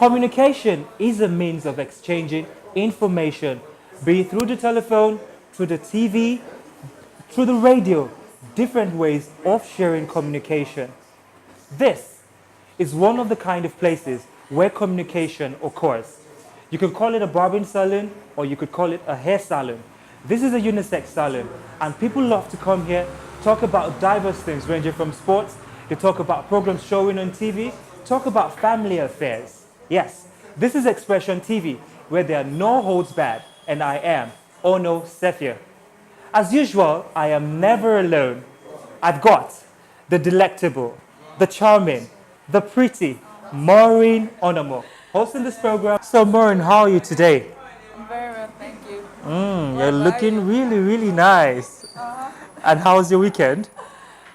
Communication is a means of exchanging information, be it through the telephone, through the TV, through the radio, different ways of sharing communication. This is one of the kind of places where communication occurs. You could call it a barbering salon or you could call it a hair salon. This is a unisex salon and people love to come here, talk about diverse things ranging from sports, they talk about programs showing on TV, talk about family affairs. Yes, this is Expression TV where there are no holds barred and I am Ono Sefia. As usual, I am never alone. I've got the delectable, the charming, the pretty Maureen Onomo hosting this program. So Maureen, how are you today? I'm very well, thank you. You're looking really, really nice. And how's your weekend?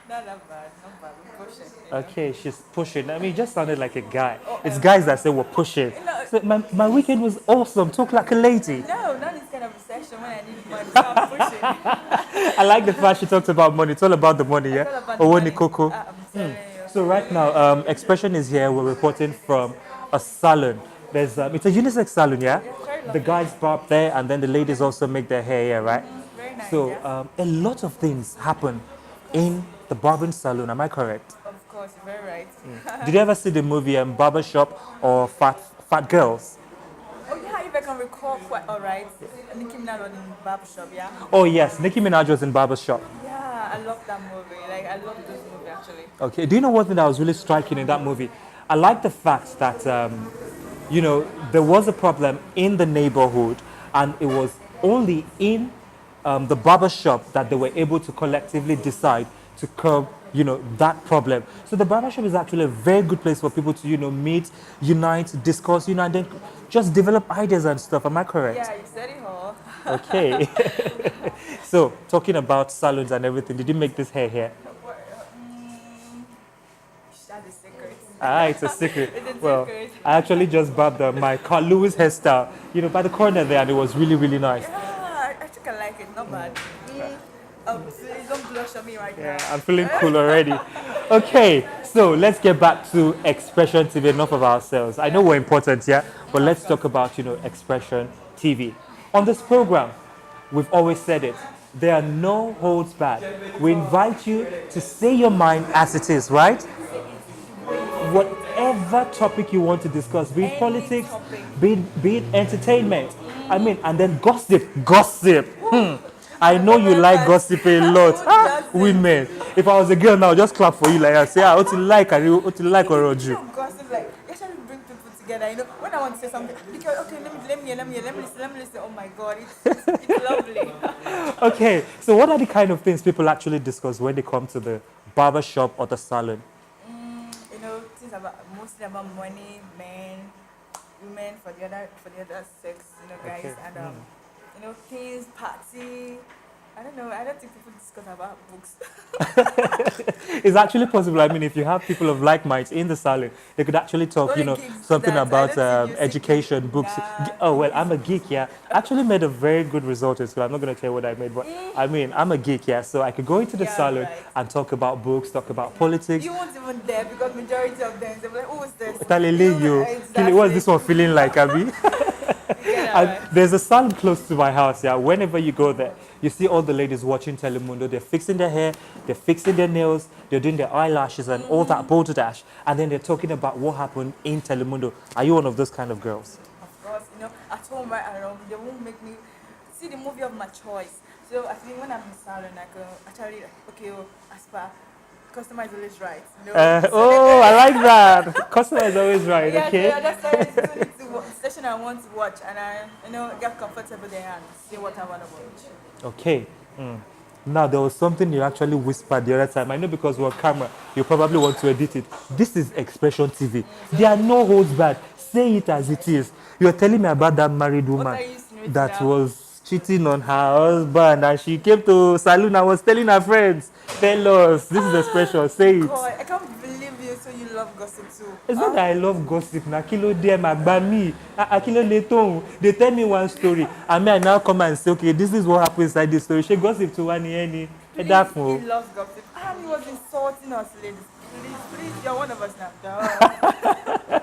Not that bad, not bad. We're pushing. Okay, she's pushing. I mean, you just sounded like a guy. It's guys that say we're pushing. So my weekend was awesome. Talk like a lady. No, not this kind of a session when I need money. So I'm pushing. I like the fact she talked about money. It's all about the money, yeah? It's all about Or the when money. the cocoa. I'm telling you. So right now, Expression is here. We're reporting from a salon. There's it's a unisex salon, yeah? Very The lovely. guys barb there, and then the ladies also make their hair here, right? Very nice, So yeah? a lot of things happen in the barbering salon. Am I correct? Of course, you're very right. Did you ever see the movie Barbershop or Fat Girls? Oh yeah, if I can recall quite alright. Nicki Minaj was in Barbershop, yeah? Oh yes, Nicki Minaj was in Barbershop. Yeah, I love that movie. Like, I love this movie actually. Okay, do you know one thing that was really striking in that movie? I like the fact that, there was a problem in the neighborhood and it was only in the barber shop that they were able to collectively decide to curb, that problem. So the barber shop is actually a very good place for people to, meet, unite, discuss, and then just develop ideas and stuff. Am I correct? Yeah, you said it all. Okay. So, talking about salons and everything, did you make this hair here? That's a secret. It's a secret. It's a Well, secret. I actually just barbed my Carl Lewis hairstyle, by the corner there, and it was really, really nice. Yeah, I think I like it. Not bad. Please don't blush on me right now. I'm feeling cool already. Okay, so let's get back to Expression TV. Enough of ourselves. I know we're important, yeah, but let's talk about, Expression TV. On this program, we've always said it. There are no holds back. We invite you to say your mind as it is, right? Whatever topic you want to discuss, be it Any politics, topic. be it entertainment. I mean, and then gossip. I know you like gossip a lot. Women. If I was a girl now, I'd just clap for you like I say, what you like, what you like, or You gossip, like, you actually bring people together. When I want to say something, because, okay, let me listen. Oh my God, it's lovely. Okay, so what are the kind of things people actually discuss when they come to the barber shop or the salon? Things mostly about money, men, women for the other sex, guys, Okay. and things, party. I don't know. I don't think people discuss about books. It's actually possible. I mean, if you have people of like minds in the salon, they could actually talk, Only geeks do something that. I about don't think you see education, geeks. books. Nah. Oh, well, I'm a geek, yeah. I actually made a very good result in school. I'm not going to tell you what I made, but I mean, I'm a geek, yeah. So I could go into the Yeah, salon right. and talk about books, talk about politics. You won't even dare because majority of them, they're like, who is this? Talele, you. Exactly. What's this one feeling like, Abby? Yeah, And right. there's a salon close to my house, yeah. Whenever you go there, you see all the ladies watching Telemundo. They're fixing their hair, they're fixing their nails, they're doing their eyelashes and all that balderdash. And then they're talking about what happened in Telemundo. Are you one of those kind of girls? Of course, at home right around, they won't make me see the movie of my choice. So I think when I'm in salon, I can actually, okay, as per customer is always right. I like that. Customer is always right, Yeah, okay? so that's the station I want to watch, and I get comfortable there and see what I want to watch. Okay. Now, there was something you actually whispered the other time. I know because we're on camera, you probably want to edit it. This is Expression TV. There are no holds back. Say it as it is. You're telling me about that married woman are you insinuating that now? was cheating on her husband and she came to Saloon and was telling her friends, tell us, this is Expression, say it. God, I can't believe you, so you love gossip too. It's not that I love gossip. Na kilo dem agbami. Akilo leton. They tell me one story. I now come and say, okay, this is what happened inside this story. She gossip to one any. He loves gossip. And he was insulting us, ladies. Please, you're one of us now. Duh.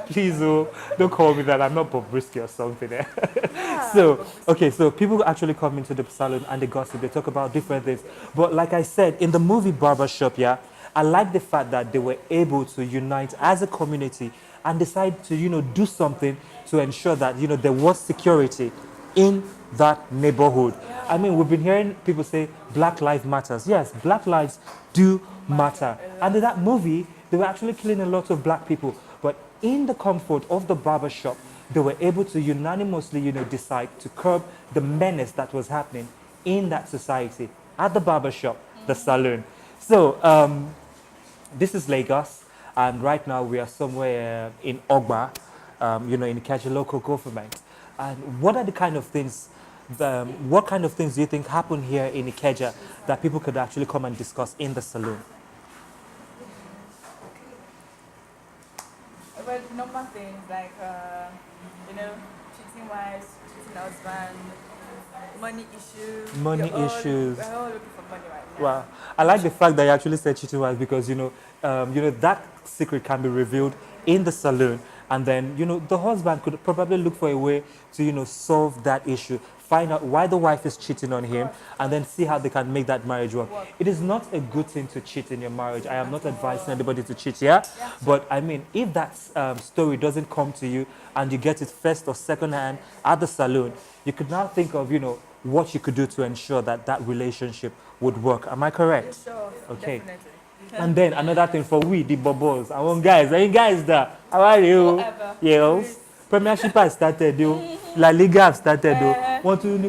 Please, don't call me that. I'm not Bobrisky or something. Yeah. So, okay, so people actually come into the salon and they gossip. They talk about different things. But like I said, in the movie Barbershop, yeah, I like the fact that they were able to unite as a community and decide to, do something to ensure that, there was security in that neighborhood. I mean, we've been hearing people say Black Lives Matters. Yes, Black lives do matter. And in that movie, they were actually killing a lot of black people. But in the comfort of the barber shop, they were able to unanimously, decide to curb the menace that was happening in that society at the barber shop, the saloon. So this is Lagos, and right now we are somewhere in Ogba, in Ikeja local government. And what are the kind of things, what kind of things do you think happen here in Ikeja that people could actually come and discuss in the saloon? Well, normal things like, cheating wives, cheating husband, money issues. Money issues. We're all looking for money right now. Wow, I like the fact that you actually said cheating wives because that secret can be revealed in the saloon, and then the husband could probably look for a way to solve that issue, find out why the wife is cheating on him, and then see how they can make that marriage work. It is not a good thing to cheat in your marriage. I am not advising anybody to cheat, yeah? But I mean, if that story doesn't come to you and you get it first or second hand at the saloon, you could now think of what you could do to ensure that that relationship would work. Am I correct? Sure, Okay. definitely. And then another thing for we, the bubbles. I want guys. Are you guys there? How are you? Whatever. Yes. Premiership has started, La Liga have started, Want to be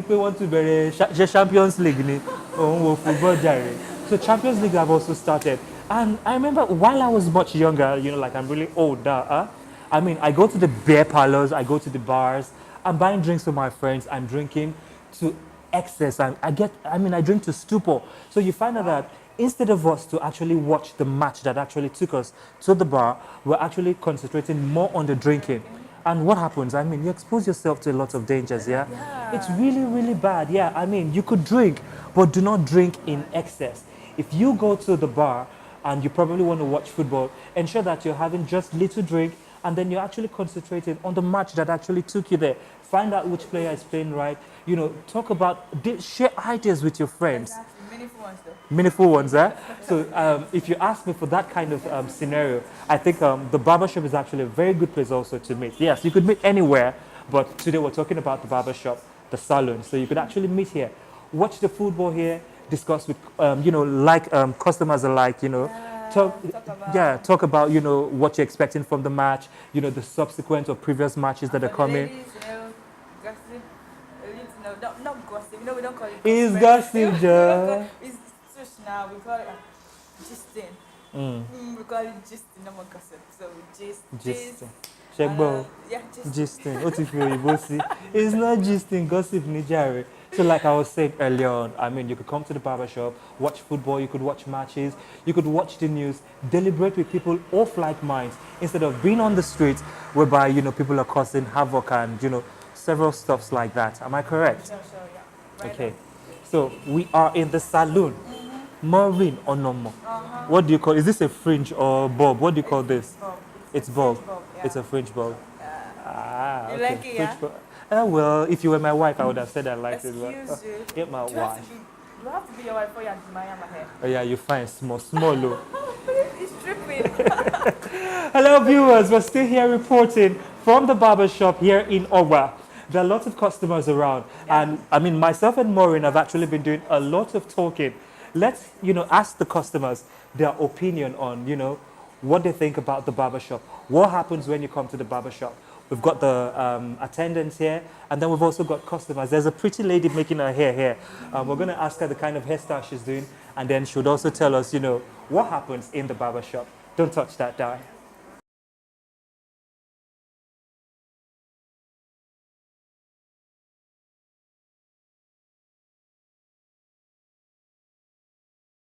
Champions League, football jare. So Champions League have also started. And I remember while I was much younger, like I'm really old now. I mean, I go to the beer parlors, I go to the bars, I'm buying drinks for my friends, I'm drinking to excess. I drink to stupor. So you find out that instead of us to actually watch the match that actually took us to the bar, we're actually concentrating more on the drinking. And what happens? I mean, you expose yourself to a lot of dangers, yeah? It's really, really bad, yeah. I mean, you could drink, but do not drink in excess. If you go to the bar and you probably want to watch football, ensure that you're having just little drink and then you're actually concentrating on the match that actually took you there. Find out which player is playing right. Talk about, share ideas with your friends. Exactly. Meaningful ones though. Meaningful ones, eh? So if you ask me for that kind of scenario, I think the barbershop is actually a very good place also to meet. Yes, you could meet anywhere, but today we're talking about the barbershop, the salon. So you could actually meet here, watch the football here, discuss with, customers alike, talk about, what you're expecting from the match, the subsequent or previous matches that are coming. Ladies, gossip. Not gossip. We don't call it It's gossip. gossip, It's sush now. We call it gisting. We call it gisting, not more gossip. So gist. Shegbo. Yeah, Gisting. What if you're bossy? It's not gisting, gossip, Nijari. So like I was saying earlier on, I mean, you could come to the barbershop, watch football, you could watch matches, you could watch the news, deliberate with people of like minds, instead of being on the streets whereby, people are causing havoc and, several stuffs like that. Am I correct? Sure, yeah. Right Okay. on. So we are in the saloon. Maureen or no more? What do you call? Is this a fringe or bob? What do you call this? Bob. It's bob. Fringe bob, yeah. It's a fringe bob. Ah, You okay. like it, yeah? Fringe bob. Well, if you were my wife, I would have said I liked it. Excuse you. Get my Do you have wife. to be your wife before you admire my hair? Oh yeah, you find small, oh. It's dripping. Hello viewers, we're still here reporting from the barber shop here in Ogba. There are lots of customers around, and I mean myself and Maureen have actually been doing a lot of talking. Let's ask the customers their opinion on what they think about the barber shop. What happens when you come to the barber shop? We've got the attendants here, and then we've also got customers. There's a pretty lady making her hair here. We're going to ask her the kind of hairstyle she's doing, and then she would also tell us what happens in the barber shop. Don't touch that dial.